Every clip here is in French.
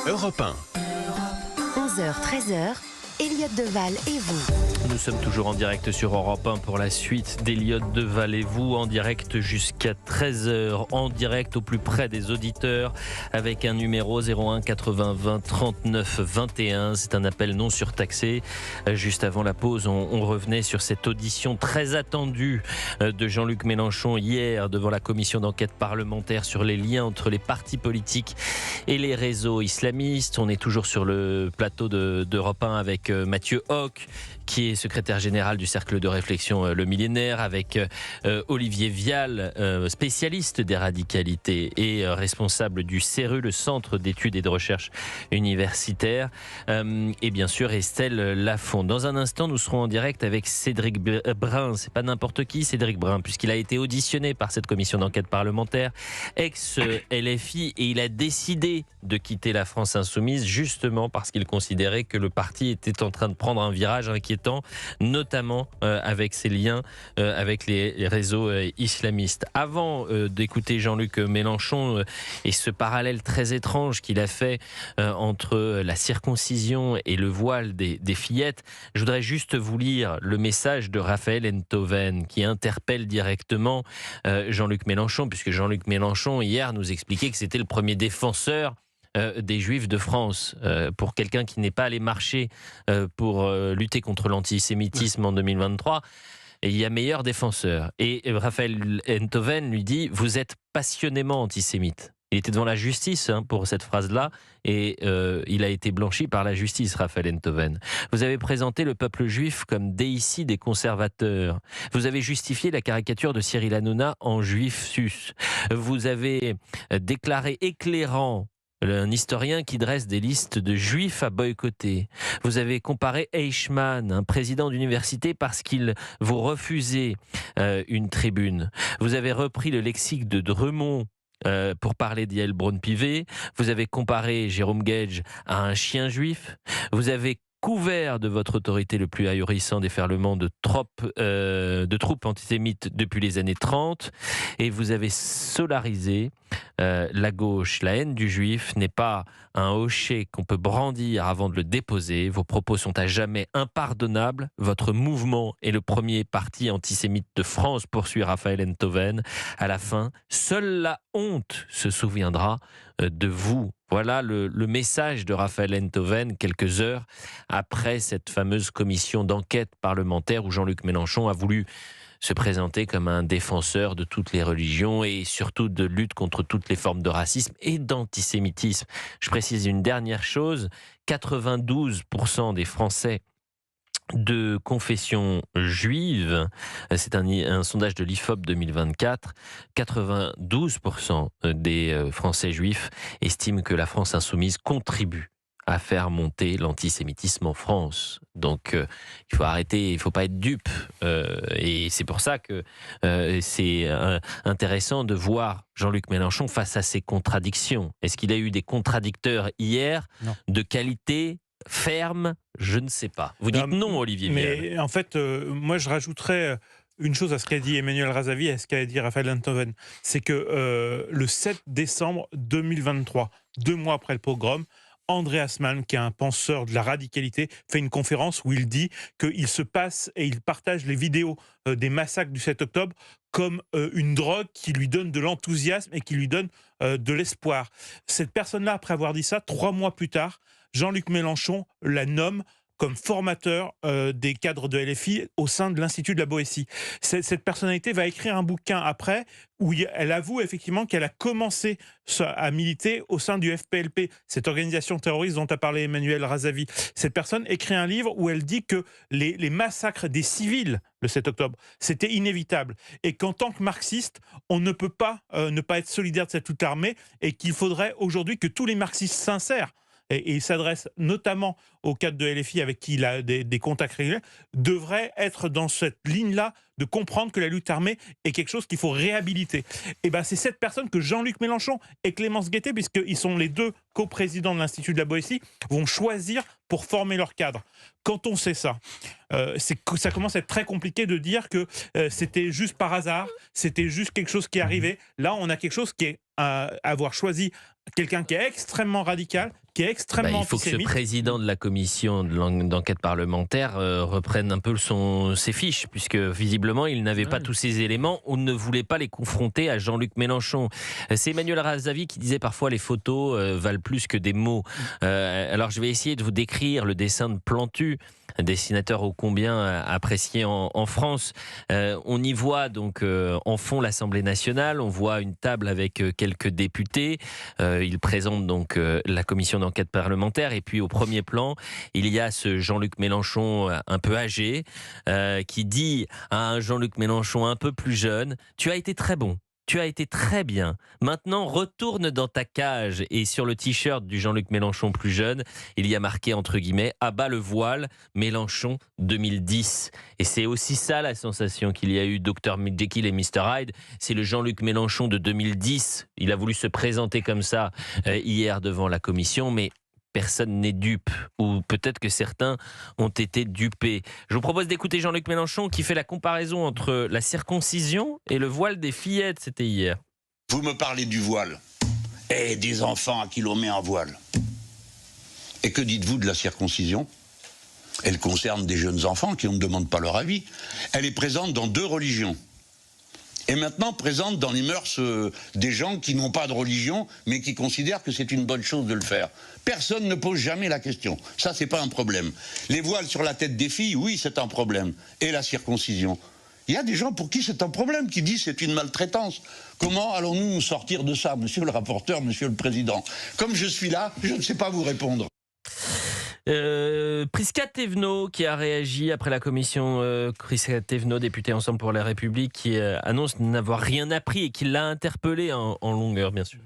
Europe 1. 11h-13h, Elliott Deval et vous. Nous sommes toujours en direct sur Europe 1 pour la suite d'Elliott Deval et vous, en direct jusqu'à 13h, en direct au plus près des auditeurs, avec un numéro 01 80 20 39 21. C'est un appel non surtaxé. Juste avant la pause, on revenait sur cette audition très attendue de Jean-Luc Mélenchon hier devant la commission d'enquête parlementaire sur les liens entre les partis politiques et les réseaux islamistes. On est toujours sur le plateau d'Europe 1 avec Mathieu Hoc, qui est secrétaire général du Cercle de réflexion Le Millénaire, avec Olivier Vial, spécialiste des radicalités et responsable du CERU, le Centre d'études et de recherche universitaire, et bien sûr Estelle Lafond. Dans un instant, nous serons en direct avec Cédric Brun. C'est pas n'importe qui, Cédric Brun, puisqu'il a été auditionné par cette commission d'enquête parlementaire, ex-LFI, et il a décidé de quitter la France Insoumise justement parce qu'il considérait que le parti était en train de prendre un virage inquiétant, notamment avec ses liens avec les réseaux islamistes. Avant d'écouter Jean-Luc Mélenchon et ce parallèle très étrange qu'il a fait entre la circoncision et le voile des fillettes, je voudrais juste vous lire le message de Raphaël Enthoven qui interpelle directement Jean-Luc Mélenchon, puisque Jean-Luc Mélenchon hier nous expliquait que c'était le premier défenseur des Juifs de France. Pour quelqu'un qui n'est pas allé marcher pour lutter contre l'antisémitisme en 2023, et il y a meilleur défenseur. Et Raphaël Enthoven lui dit « Vous êtes passionnément antisémite ». Il était devant la justice pour cette phrase-là, et il a été blanchi par la justice, Raphaël Enthoven. Vous avez présenté le peuple juif comme déicide et conservateur. Vous avez justifié la caricature de Cyril Hanouna en juif sus. Vous avez déclaré éclairant un historien qui dresse des listes de juifs à boycotter. Vous avez comparé Eichmann, un président d'université, parce qu'il vous refusait une tribune. Vous avez repris le lexique de Drumont pour parler d'Yael Braun-Pivet. Vous avez comparé Jérôme Gage à un chien juif. Vous avez couvert de votre autorité le plus ahurissant déferlement de troupes antisémites depuis les années 30, et vous avez solarisé la gauche. La haine du juif n'est pas un hochet qu'on peut brandir avant de le déposer. Vos propos sont à jamais impardonnables. Votre mouvement est le premier parti antisémite de France, poursuit Raphaël Enthoven. À la fin, seule la honte se souviendra de vous. Voilà le message de Raphaël Enthoven quelques heures après cette fameuse commission d'enquête parlementaire où Jean-Luc Mélenchon a voulu se présenter comme un défenseur de toutes les religions et surtout de lutte contre toutes les formes de racisme et d'antisémitisme. Je précise une dernière chose, 92% des Français de confession juive, c'est un sondage de l'IFOP 2024, 92% des Français juifs estiment que la France insoumise contribue à faire monter l'antisémitisme en France. Donc il faut arrêter, il ne faut pas être dupe. Et c'est pour ça que c'est intéressant de voir Jean-Luc Mélenchon face à ces contradictions. Est-ce qu'il a eu des contradicteurs hier de qualité ferme? Je ne sais pas. Vous dites non, Olivier Vial. Mais en fait, moi je rajouterais une chose à ce qu'a dit Emmanuel Razavi et à ce qu'a dit Raphaël Enthoven. C'est que le 7 décembre 2023, 2 mois après le pogrom, Andreas Malm, qui est un penseur de la radicalité, fait une conférence où il dit qu'il se passe et il partage les vidéos des massacres du 7 octobre comme une drogue qui lui donne de l'enthousiasme et qui lui donne de l'espoir. Cette personne-là, après avoir dit ça, 3 mois plus tard, Jean-Luc Mélenchon la nomme comme formateur des cadres de LFI au sein de l'Institut de la Boétie. Cette personnalité va écrire un bouquin après où elle avoue effectivement qu'elle a commencé à militer au sein du FPLP, cette organisation terroriste dont a parlé Emmanuel Razavi. Cette personne écrit un livre où elle dit que les massacres des civils le 7 octobre, c'était inévitable. Et qu'en tant que marxiste, on ne peut pas ne pas être solidaire de cette lutte armée et qu'il faudrait aujourd'hui que tous les marxistes sincères, et il s'adresse notamment aux cadres de LFI avec qui il a des contacts réguliers, devrait être dans cette ligne-là de comprendre que la lutte armée est quelque chose qu'il faut réhabiliter. Et ben c'est cette personne que Jean-Luc Mélenchon et Clémence Guettet, puisqu'ils sont les deux coprésidents de l'Institut de la Boétie, vont choisir pour former leur cadre. Quand on sait ça, ça commence à être très compliqué de dire que c'était juste par hasard, c'était juste quelque chose qui arrivait. Là, on a quelque chose qui est avoir choisi quelqu'un qui est extrêmement radical, qui est extrêmement il faut que ce antisémite. président de la commission d'enquête parlementaire reprenne un peu ses fiches, puisque visiblement il n'avait pas tous ces éléments ou ne voulait pas les confronter à Jean-Luc Mélenchon. C'est Emmanuel Razavi qui disait parfois les photos valent plus que des mots. Alors je vais essayer de vous décrire le dessin de Plantu, un dessinateur ô combien apprécié en France. On y voit donc en fond l'Assemblée nationale, on voit une table avec quelques députés. Il présente donc la commission d'enquête parlementaire et puis au premier plan, il y a ce Jean-Luc Mélenchon un peu âgé qui dit à un Jean-Luc Mélenchon un peu plus jeune « Tu as été très bon. Tu as été très bien. Maintenant, retourne dans ta cage. » Et sur le t-shirt du Jean-Luc Mélenchon plus jeune, il y a marqué entre guillemets « Abat le voile, Mélenchon 2010 ». Et c'est aussi ça la sensation qu'il y a eu Dr Jekyll et Mr Hyde. C'est le Jean-Luc Mélenchon de 2010. Il a voulu se présenter comme ça hier devant la commission, mais personne n'est dupe, ou peut-être que certains ont été dupés. Je vous propose d'écouter Jean-Luc Mélenchon qui fait la comparaison entre la circoncision et le voile des fillettes, c'était hier. Vous me parlez du voile et des enfants à qui l'on met en voile. Et que dites-vous de la circoncision ? Elle concerne des jeunes enfants qui on ne demande pas leur avis. Elle est présente dans 2 religions. Et maintenant présente dans les mœurs des gens qui n'ont pas de religion, mais qui considèrent que c'est une bonne chose de le faire. Personne ne pose jamais la question. Ça, c'est pas un problème. Les voiles sur la tête des filles, oui, c'est un problème. Et la circoncision. Il y a des gens pour qui c'est un problème, qui disent c'est une maltraitance. Comment allons-nous nous sortir de ça, monsieur le rapporteur, monsieur le président ? Comme je suis là, je ne sais pas vous répondre. Prisca Thévenot qui a réagi après la commission, Prisca Thévenot, députée Ensemble pour la République, qui annonce n'avoir rien appris et qui l'a interpellé en longueur, bien sûr.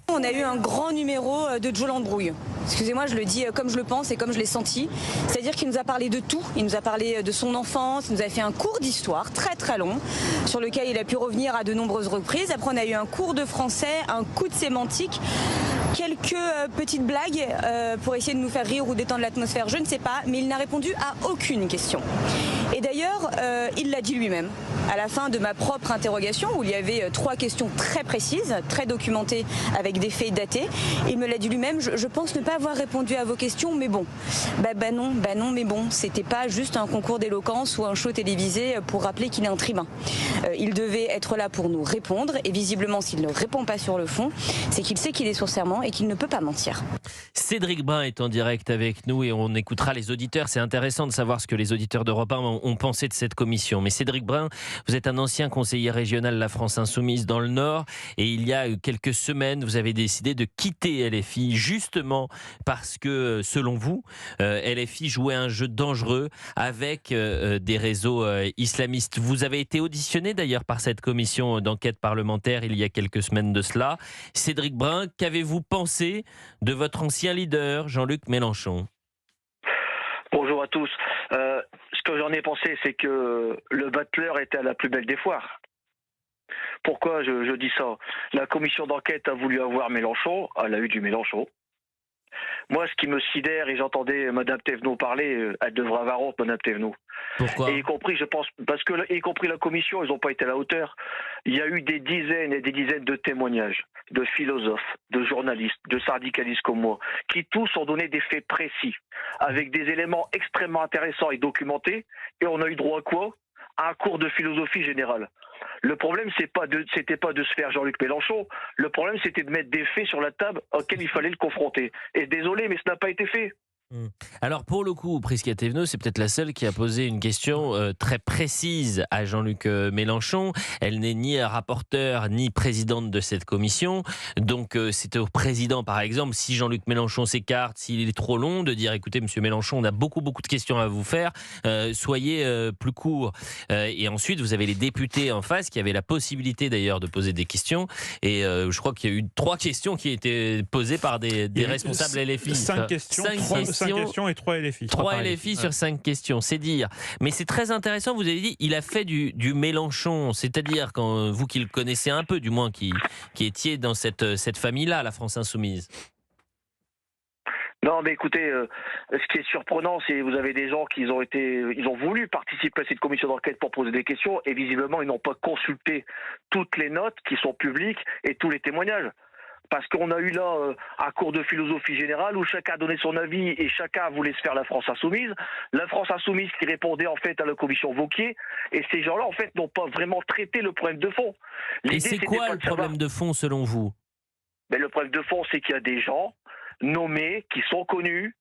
On a eu un grand numéro de Joe Landbrouille. Excusez-moi, je le dis comme je le pense et comme je l'ai senti. C'est-à-dire qu'il nous a parlé de tout. Il nous a parlé de son enfance, il nous a fait un cours d'histoire très très long, sur lequel il a pu revenir à de nombreuses reprises. Après, on a eu un cours de français, un coup de sémantique, quelques petites blagues pour essayer de nous faire rire ou détendre l'atmosphère, je ne sais pas, mais il n'a répondu à aucune question. Et d'ailleurs, il l'a dit lui-même. À la fin de ma propre interrogation, où il y avait 3 questions très précises, très documentées, avec des faits datés, il me l'a dit lui-même, je pense ne pas avoir répondu à vos questions, mais bon. Bah non, mais bon, c'était pas juste un concours d'éloquence ou un show télévisé pour rappeler qu'il est un tribun. Il devait être là pour nous répondre, et visiblement, s'il ne répond pas sur le fond, c'est qu'il sait qu'il est sur serment et qu'il ne peut pas mentir. Cédric Brun est en direct avec nous et on écoutera les auditeurs. C'est intéressant de savoir ce que les auditeurs d'Europe 1 ont pensé de cette commission. Mais Cédric Brun, vous êtes un ancien conseiller régional de la France Insoumise dans le Nord et il y a quelques semaines, vous avez décidé de quitter LFI justement parce que, selon vous, LFI jouait un jeu dangereux avec des réseaux islamistes. Vous avez été auditionné d'ailleurs par cette commission d'enquête parlementaire il y a quelques semaines de cela. Cédric Brun, qu'avez-vous pensé de votre ancien leader, Jean-Luc Mélenchon ? Bonjour à tous. Ce que j'en ai pensé, c'est que le battleur était à la plus belle des foires. Pourquoi je dis ça ? La commission d'enquête a voulu avoir Mélenchon, elle a eu du Mélenchon. Moi, ce qui me sidère, et j'entendais Mme Thévenot parler, elle devrait avoir honte, Mme Thévenot. Pourquoi ? Et y compris, je pense, parce que, y compris la commission, ils n'ont pas été à la hauteur. Il y a eu des dizaines et des dizaines de témoignages, de philosophes, de journalistes, de syndicalistes comme moi, qui tous ont donné des faits précis, avec des éléments extrêmement intéressants et documentés, et on a eu droit à quoi ? À un cours de philosophie générale. Le problème, c'était pas de se faire Jean-Luc Mélenchon. Le problème, c'était de mettre des faits sur la table auxquels il fallait le confronter. Et désolé, mais ce n'a pas été fait. Alors pour le coup, Prisca Thévenot, c'est peut-être la seule qui a posé une question très précise à Jean-Luc Mélenchon. Elle n'est ni rapporteure ni présidente de cette commission. Donc c'est au président, par exemple, si Jean-Luc Mélenchon s'écarte, s'il est trop long, de dire écoutez, monsieur Mélenchon, on a beaucoup de questions à vous faire, soyez plus court. Et ensuite, vous avez les députés en face qui avaient la possibilité d'ailleurs de poser des questions. Et je crois qu'il y a eu 3 questions qui étaient posées par des responsables LFI. 5 questions et 3 LFI. 3 LFI sur 5 questions, c'est dire. Mais c'est très intéressant, vous avez dit, il a fait du Mélenchon, c'est-à-dire, quand vous qui le connaissez un peu, du moins, qui étiez dans cette famille-là, la France Insoumise. Non, mais écoutez, ce qui est surprenant, c'est que vous avez des gens ils ont voulu participer à cette commission d'enquête pour poser des questions, et visiblement, ils n'ont pas consulté toutes les notes qui sont publiques et tous les témoignages. Parce qu'on a eu là un cours de philosophie générale où chacun a donné son avis et chacun voulait se faire la France insoumise. La France insoumise qui répondait en fait à la commission Wauquiez. Et ces gens-là, en fait, n'ont pas vraiment traité le problème de fond. Et c'est quoi le problème de fond selon vous? Mais le problème de fond, c'est qu'il y a des gens nommés, qui sont connus,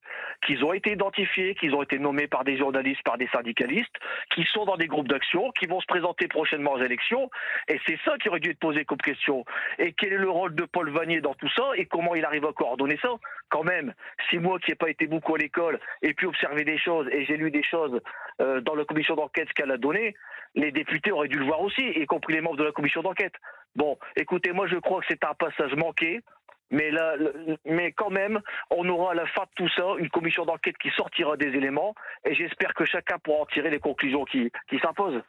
qui ont été identifiés, qui ont été nommés par des journalistes, par des syndicalistes, qui sont dans des groupes d'action, qui vont se présenter prochainement aux élections. Et c'est ça qui aurait dû être posé comme question. Et quel est le rôle de Paul Vannier dans tout ça et comment il arrive à coordonner ça? Quand même, si moi qui n'ai pas été beaucoup à l'école et puis observé des choses et j'ai lu des choses dans la commission d'enquête, ce qu'elle a donné, les députés auraient dû le voir aussi, y compris les membres de la commission d'enquête. Bon, écoutez, moi je crois que c'est un passage manqué. Mais quand même, on aura à la fin de tout ça une commission d'enquête qui sortira des éléments et j'espère que chacun pourra en tirer les conclusions qui s'imposent.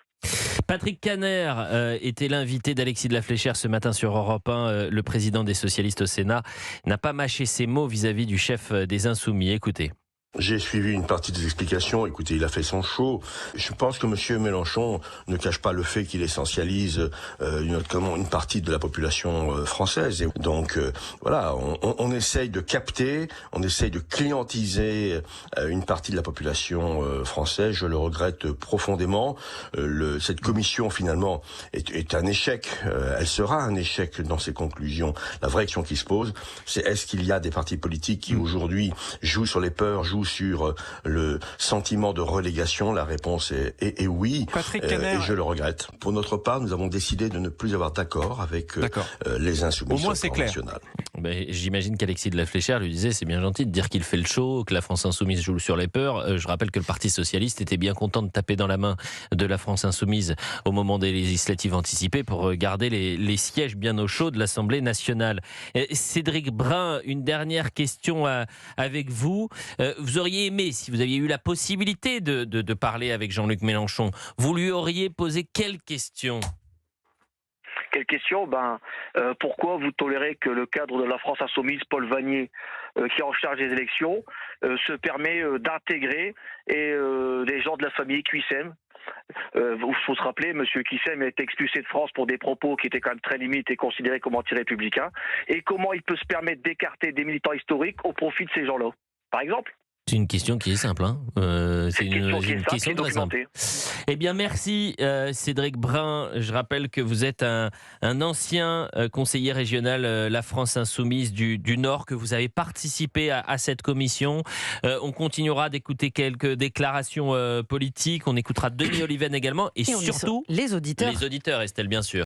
Patrick Kanner était l'invité d'Alexis de la Fléchère ce matin sur Europe 1. Le président des socialistes au Sénat n'a pas mâché ses mots vis-à-vis du chef des Insoumis. Écoutez. J'ai suivi une partie des explications. Écoutez, il a fait son show. Je pense que M. Mélenchon ne cache pas le fait qu'il essentialise une partie de la population française. Et donc, voilà, on essaye de capter, on essaye de clientiser une partie de la population française. Je le regrette profondément. Cette commission, finalement, est un échec. Elle sera un échec dans ses conclusions. La vraie question qui se pose, c'est est-ce qu'il y a des partis politiques qui, aujourd'hui, jouent sur les peurs, jouent sur le sentiment de relégation? La réponse est oui, et je le regrette. Pour notre part, nous avons décidé de ne plus avoir d'accord avec les Insoumis. Au moins, c'est clair. Ben, j'imagine qu'Alexis de la Fléchère lui disait c'est bien gentil de dire qu'il fait le show, que la France Insoumise joue sur les peurs. Je rappelle que le Parti Socialiste était bien content de taper dans la main de la France Insoumise au moment des législatives anticipées pour garder les sièges bien au chaud de l'Assemblée nationale. Cédric Brun, une dernière question avec vous. Vous auriez aimé, si vous aviez eu la possibilité de parler avec Jean-Luc Mélenchon, vous lui auriez posé quelle question? Quelle question? Pourquoi vous tolérez que le cadre de la France Insoumise, Paul Vannier, qui est en charge des élections, se permet d'intégrer des gens de la famille Cuissem? Il faut se rappeler, M. Cuissem a été expulsé de France pour des propos qui étaient quand même très limites et considérés comme anti-républicains. Et comment il peut se permettre d'écarter des militants historiques au profit de ces gens-là, par exemple? C'est une question qui est simple. C'est une question très simple. Eh bien, merci Cédric Brun. Je rappelle que vous êtes un ancien conseiller régional La France Insoumise du Nord, que vous avez participé à cette commission. On continuera d'écouter quelques déclarations politiques. On écoutera Denis Oliven également. Et surtout, les auditeurs. Les auditeurs, Estelle, bien sûr.